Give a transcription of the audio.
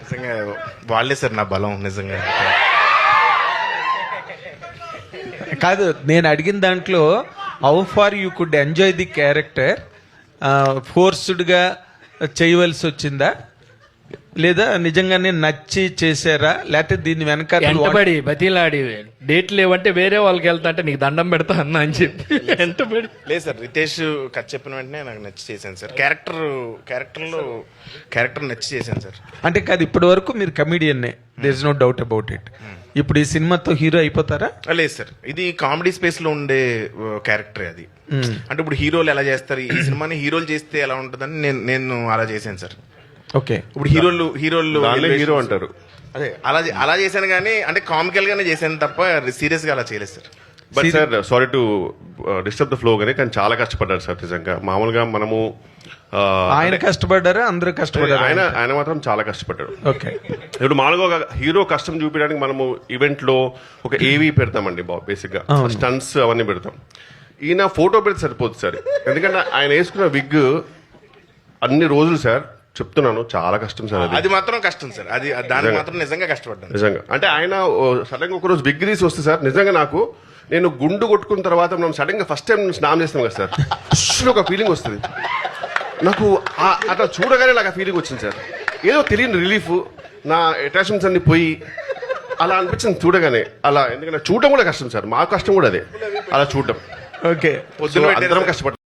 నిజంగా వాళ్ళే సార్ నా బలం నిజంగా. కాదు, నేను అడిగిన దాంట్లో how far you could enjoy the character, ఫోర్స్డ్గా చేయవలసి వచ్చిందా లేదా నిజంగానే నచ్చి చేశారా, లేకపోతే దీని వెనక వెంటబడి బతిలాడి డేట్లు లేవంటే వేరే వాళ్ళకి వెళ్తా అంటే నీకు దండం పెడతా అన్నా అని చెప్పి వెంటబడి. లేదు సార్, రితేష్ కథ చెప్పిన వెంటనే నాకు నచ్చి చేశాను సార్. క్యారెక్టర్ నచ్చి చేశాను సార్. అంటే కాదు, ఇప్పటి వరకు మీరు కమీడియన్నే, there is no doubt about it. ఇప్పుడు ఈ సినిమాతో హీరో అయిపోతారా? లేదు సార్, ఇది కామెడీ స్పేస్ లో ఉండే క్యారెక్టర్ అది. అంటే ఇప్పుడు హీరోలు ఎలా చేస్తారు, ఈ సినిమాని హీరోలు చేస్తే ఎలా ఉంటుందని నేను అలా చేశాను సార్. ఓకే, ఇప్పుడు హీరోలు హీరో అంటారు. అదే అలా చేశాను కానీ అంటే కామికల్ గానే చేశాను తప్ప సీరియస్ గా అలా చేయలేదు sir. But sir, sorry to disturb the flow కానీ చాలా కష్టపడ్డారు సార్ నిజంగా. మామూలుగా మనము ఆయన కష్టపడ్డారా, అందరూ కష్టపడ్డారు? ఆయన మాత్రం చాలా కష్టపడ్డాడు. ఓకే, ఇప్పుడు మామూలుగా హీరో కష్టం చూపించడానికి మనము ఈవెంట్ లో ఒక ఏవీ పెడతామండి, బేసిక్ గా స్టంట్స్ అవన్నీ పెడతాం. ఈయన ఫోటో పెడితే సరిపోతుంది సార్, ఎందుకంటే ఆయన వేసుకున్న విగ్ అన్ని రోజులు సార్ చెప్తున్నాను చాలా కష్టం సార్. అది మాత్రం కష్టం సార్, అది దానికి మాత్రం నిజంగా కష్టపడ్డాను నిజంగా. అంటే ఆయన సడన్ గా ఒకరోజు విగ్ తీసి వస్తే సార్ నిజంగా నేను గుండు కొట్టుకున్న తర్వాత మనం సడన్ గా ఫస్ట్ టైం స్నానం చేస్తాం కదా సార్, ఒక ఫీలింగ్ వస్తుంది నాకు. అట్లా చూడగానే నాకు ఆ ఫీలింగ్ వచ్చింది సార్, ఏదో తెలియని రిలీఫ్, నా అటాచ్మెంట్స్ అన్ని పోయి అలా అనిపించింది చూడగానే. అలా ఎందుకంటే చూడటం కూడా కష్టం సార్, మా కష్టం కూడా అదే, అలా చూడటం. ఓకే, అందరం కష్టపడ్డాం.